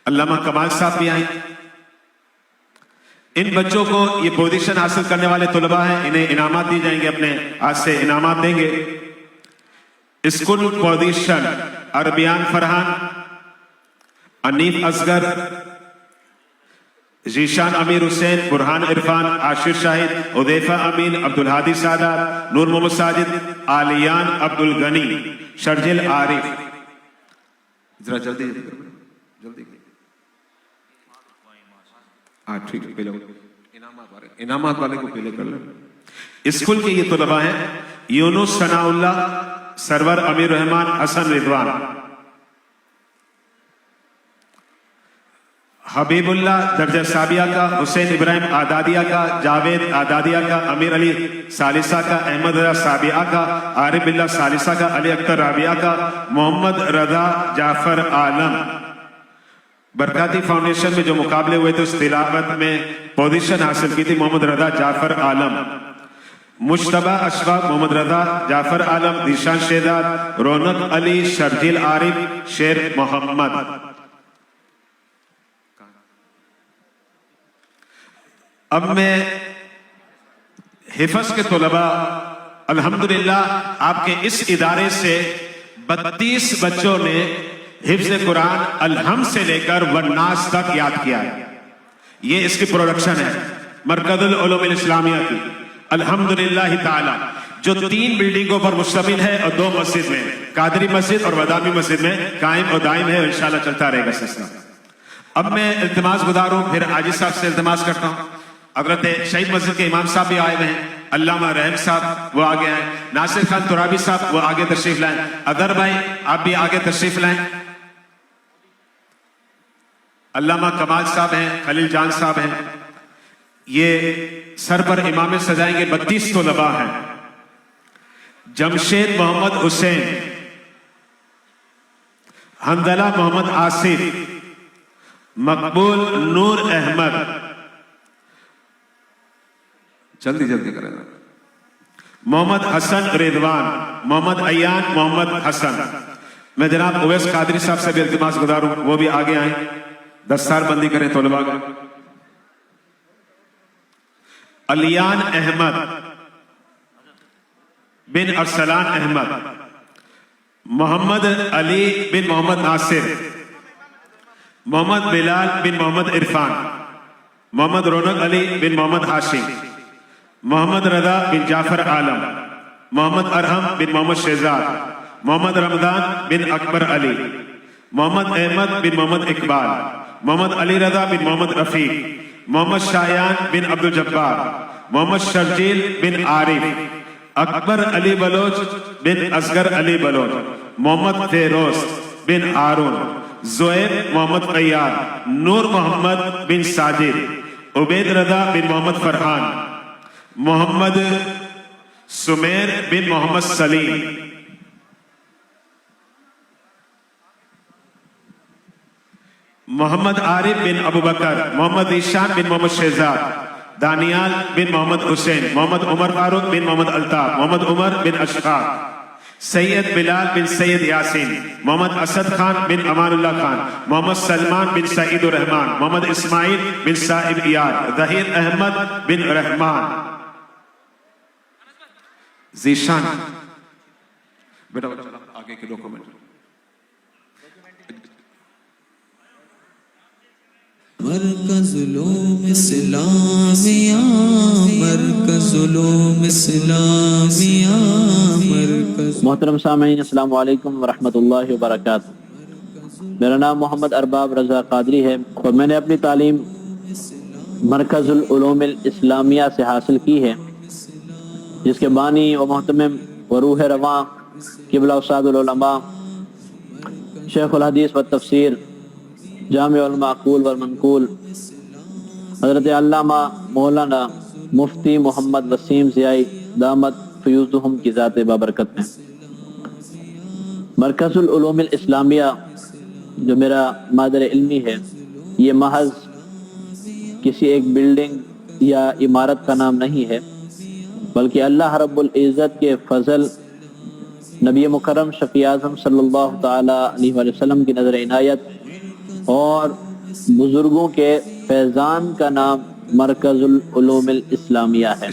علامہ کمال صاحب بھی آئیں. ان بچوں کو یہ پوزیشن حاصل کرنے والے طلباء ہیں، انہیں انعامات دی جائیں گے، اپنے ہاتھ سے انعامات دیں گے. اسکول پوزیشن عربیان فرحان، انیف اصغر، ذیشان امیر حسین، برہان عرفان، عاشر شاہد، حذیفہ امین، عبدالہادی سادات، نور محمد ساجد، آلیان عبدالغنی، شرجل عارف. ذرا جلدی جلدی. ہاں ٹھیک ہے، پہلے انعامات والے کو پہلے کر لیں. اسکول کے یہ طلباء ہیں: یونس ثناء اللہ، سرور امیر رحمان، حسن رضوان. حبیب اللہ درجہ ثابیہ کا، حسین ابراہیم آدادیہ کا، جاوید آدادیہ کا، امیر علی ثالثہ کا، احمد رضا سابعہ کا، عارف اللہ ثالثہ کا، علی اختر رابعہ کا، محمد رضا جعفر عالم. برکاتی فاؤنڈیشن میں جو مقابلے ہوئے تھے اس تلاوت میں پوزیشن حاصل کی تھی محمد رضا جعفر عالم. مشتبہ اشفاق، محمد رضا جعفر عالم، ذیشان شہزاد، رونق علی، شرجیل عارف، شیر محمد. اب میں حفظ کے طلباء، الحمدللہ آپ کے اس ادارے سے 32 بچوں نے حفظ قرآن الحم سے لے کر والناس تک یاد کیا ہے. یہ اس کی پروڈکشن ہے مرکز العلوم الاسلامیہ کی الحمدللہ تعالی، جو 3 بلڈنگوں پر مشتمل ہے اور 2 مسجد میں، قادری مسجد اور ودامی مسجد میں قائم اور دائم ہے، اور انشاءاللہ چلتا رہے گا سلسلہ. اب میں التماس گزار ہوں، پھر عاجز صاحب سے التماس کرتا ہوں. حضرت شہید مسجد کے امام صاحب بھی آئے ہوئے ہیں، علامہ رحم صاحب وہ آگے آئیں، ناصر خان ترابی صاحب وہ آگے تشریف لائیں، اظہر بھائی آپ بھی آگے تشریف لائیں. علامہ کمال صاحب ہیں، خلیل جان صاحب ہیں. یہ سر پر امامت سجائیں گے. 32 طلباء ہیں: جمشید محمد حسین، حنظلہ محمد آصف، مقبول نور احمد. جلدی جلدی کریں. محمد حسن رضوان، محمد ایان محمد حسن. میں جناب اویس قادری صاحب سے بھی التماس گزار ہوں، وہ بھی آگے آئیں، دستار بندی کریں طلباء کا. علیان احمد بن ارسلان احمد، محمد علی بن محمد ناصر، محمد بلال بن محمد عرفان، محمد رونق علی بن محمد ہاشم، محمد رضا بن جعفر عالم، محمد ارحم بن محمد شہزاد، محمد رمضان بن اکبر علی، محمد احمد بن محمد اقبال، محمد علی رضا بن محمد رفیق، محمد شایان بن عبد الجبار، محمد شرجیل بن عارف، اکبر علی بلوچ بن اصغر علی بلوچ، محمد فیروز بن ہارون، زہیب محمد قیاد، نور محمد بن ساجد، عبید رضا بن محمد فرحان، محمد سمیر بن محمد سلیم، محمد عارف بن ابو بکر، محمد ذیشان بن محمد شہزاد، دانیال بن محمد حسین، محمد عمر فاروق بن محمد الطاف، محمد عمر بن اشفاق، سید بلال بن سید یاسین، محمد اسد خان بن امان اللہ خان، محمد سلمان بن سعید الرحمان، محمد اسماعیل بن صاحب ایاد، ظہیر احمد بن رحمان. ذیشان بیٹا آگے کے ڈاکومنٹ. مرکز علوم اسلامیہ، مرکز علوم اسلامیہ، مرکز. محترم سامعین السلام علیکم ورحمۃ اللہ وبرکاتہ. میرا نام محمد ارباب رضا قادری ہے اور میں نے اپنی تعلیم مرکز العلوم الاسلامیہ سے حاصل کی ہے، جس کے بانی و محتمم و روح رواں قبلہ استاد العلماء شیخ الحدیث و تفسیر جامع المعقول والمنقول حضرت علامہ مولانا مفتی محمد وسیم ضیائی دامت فیوزہم کی ذات بابرکت میں. مرکز العلوم الاسلامیہ جو میرا مادر علمی ہے، یہ محض کسی ایک بلڈنگ یا عمارت کا نام نہیں ہے، بلکہ اللہ رب العزت کے فضل، نبی مکرم شفیع اعظم صلی اللہ تعالی علیہ وسلم کی نظر عنایت اور بزرگوں کے فیضان کا نام مرکز العلوم الاسلامیہ ہے۔